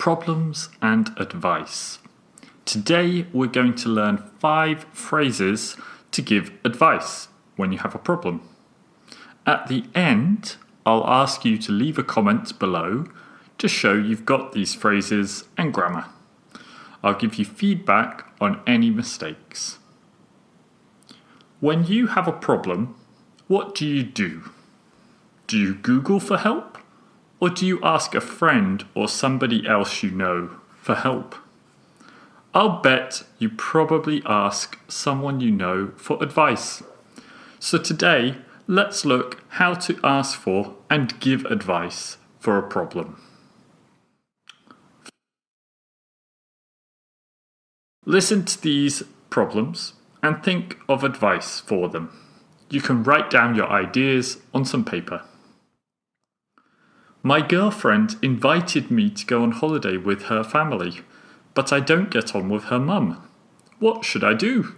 problems and advice. Today we're going to learn 5 phrases to give advice when you have a problem. At the end, I'll ask you to leave a comment below to show you've got these phrases and grammar. I'll give you feedback on any mistakes. When you have a problem, what do you do? Do you Google for help? Or do you ask a friend or somebody else you know for help? I'll bet you probably ask someone you know for advice. So today, let's look how to ask for and give advice for a problem. Listen to these problems and think of advice for them. You can write down your ideas on some paper. My girlfriend invited me to go on holiday with her family, but I don't get on with her mum. What should I do?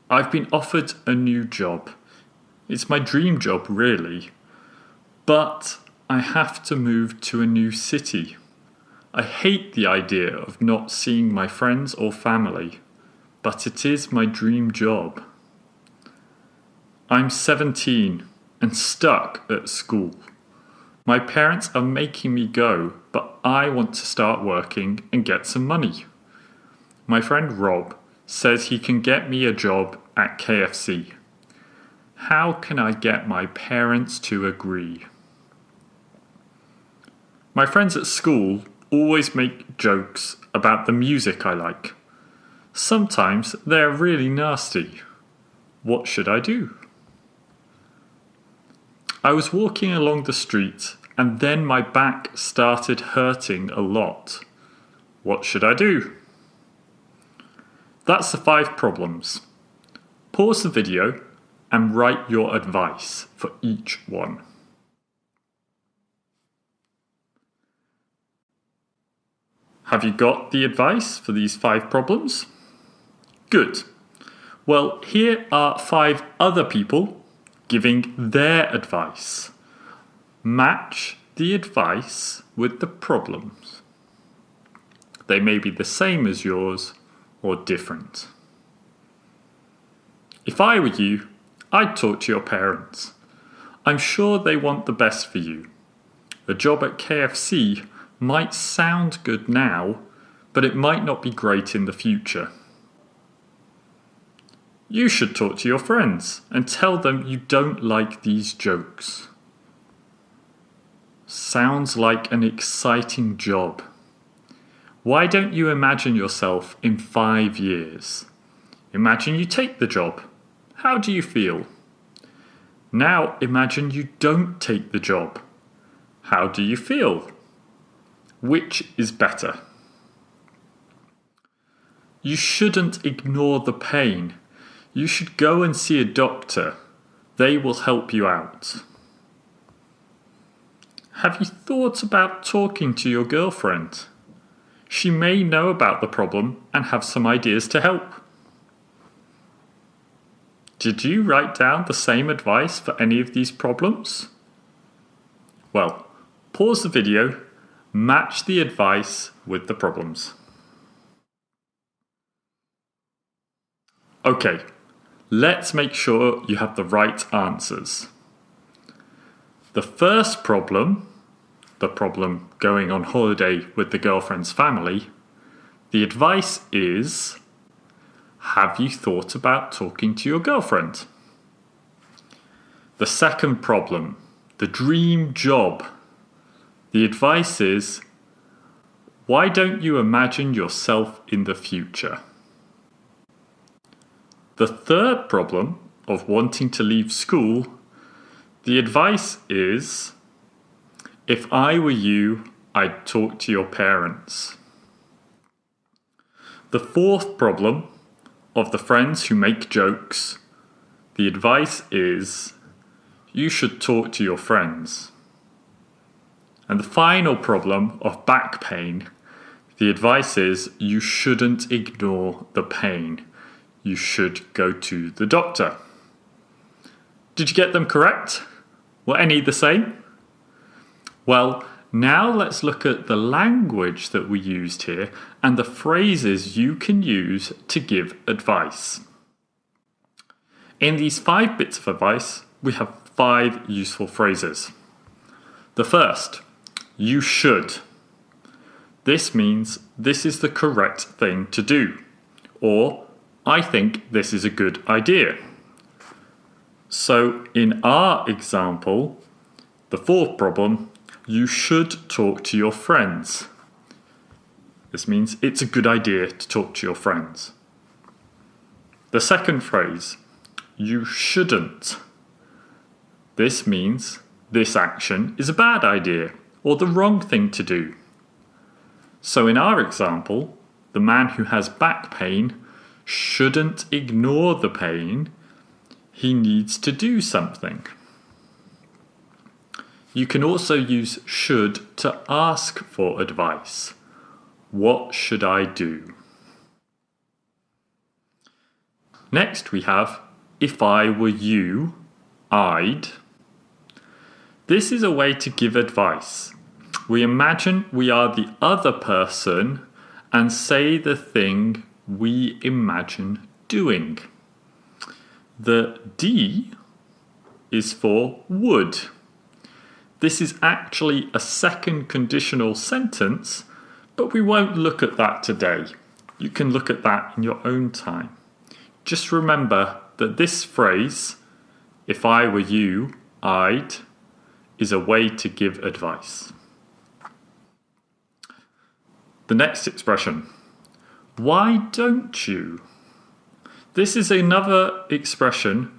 I've been offered a new job. It's my dream job, really. But I have to move to a new city. I hate the idea of not seeing my friends or family, but it is my dream job. I'm 17 and stuck at school. My parents are making me go, but I want to start working and get some money. My friend Rob says he can get me a job at KFC. How can I get my parents to agree? My friends at school always make jokes about the music I like. Sometimes they're really nasty. What should I do? I was walking along the street and then my back started hurting a lot. What should I do? That's the 5 problems. Pause the video and write your advice for each one. Have you got the advice for these 5 problems? Good. Well, here are 5 other people giving their advice. Match the advice with the problems. They may be the same as yours or different. If I were you, I'd talk to your parents. I'm sure they want the best for you. A job at KFC might sound good now, but it might not be great in the future. You should talk to your friends and tell them you don't like these jokes. Sounds like an exciting job. Why don't you imagine yourself in 5 years? Imagine you take the job. How do you feel? Now imagine you don't take the job. How do you feel? Which is better? You shouldn't ignore the pain. You should go and see a doctor. They will help you out. Have you thought about talking to your girlfriend? She may know about the problem and have some ideas to help. Did you write down the same advice for any of these problems? Well, pause the video, match the advice with the problems. Okay, let's make sure you have the right answers. The first problem, the problem going on holiday with the girlfriend's family, the advice is, have you thought about talking to your girlfriend? The second problem, the dream job, the advice is, why don't you imagine yourself in the future? The third problem of wanting to leave school, the advice is, if I were you, I'd talk to your parents. The fourth problem of the friends who make jokes, the advice is, you should talk to your friends. And the final problem of back pain, the advice is, you shouldn't ignore the pain. You should go to the doctor. Did you get them correct? Were any the same? Well, Now let's look at the language that we used here and the phrases you can use to give advice. In these 5 bits of advice, we have 5 useful phrases. The first, you should. This means this is the correct thing to do, or I think this is a good idea. So in our example, the 4th problem, you should talk to your friends. This means it's a good idea to talk to your friends. The second phrase, you shouldn't. This means this action is a bad idea or the wrong thing to do. So in our example, the man who has back pain shouldn't ignore the pain. He needs to do something. You can also use should to ask for advice. What should I do? Next we have, if I were you, I'd. This is a way to give advice. We imagine we are the other person and say the thing we imagine doing. The D is for would. This is actually a second conditional sentence, but we won't look at that today. You can look at that in your own time. Just remember that this phrase, if I were you, I'd, is a way to give advice. The next expression, why don't you? This is another expression,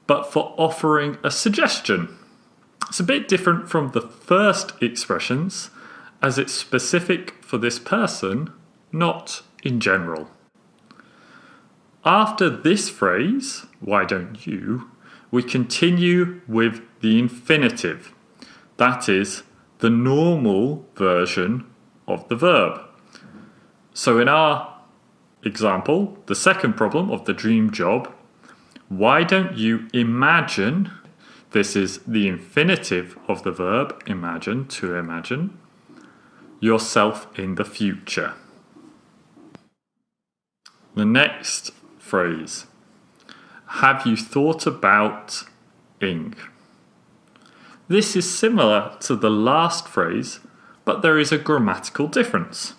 but for offering a suggestion. It's a bit different from the first expressions, as it's specific for this person, not in general. After this phrase, why don't you, we continue with the infinitive. That is the normal version of the verb. So in our example, the second problem of the dream job, why don't you imagine, this is the infinitive of the verb imagine, to imagine, yourself in the future. The next phrase, have you thought about ing? This is similar to the last phrase, but there is a grammatical difference.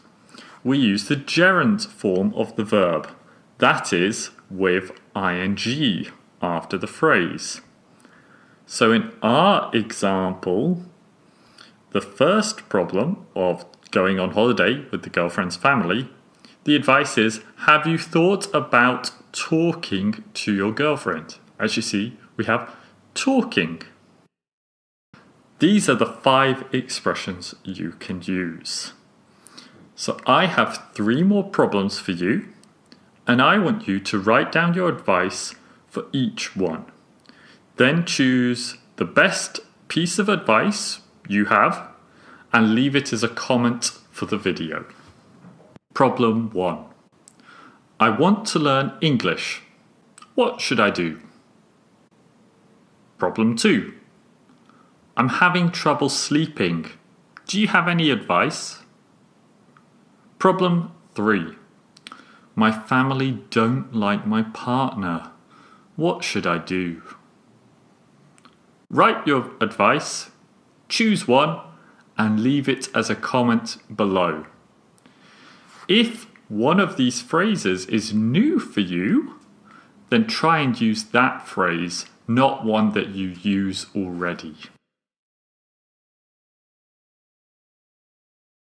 We use the gerund form of the verb, that is, with ing after the phrase. So in our example, the first problem of going on holiday with the girlfriend's family, the advice is, have you thought about talking to your girlfriend? As you see, we have talking. These are the 5 expressions you can use. So I have 3 more problems for you, and I want you to write down your advice for each one. Then choose the best piece of advice you have and leave it as a comment for the video. Problem 1. I want to learn English. What should I do? Problem 2. I'm having trouble sleeping. Do you have any advice? Problem 3. My family don't like my partner. What should I do? Write your advice, choose one, and leave it as a comment below. If one of these phrases is new for you, then try and use that phrase, not one that you use already.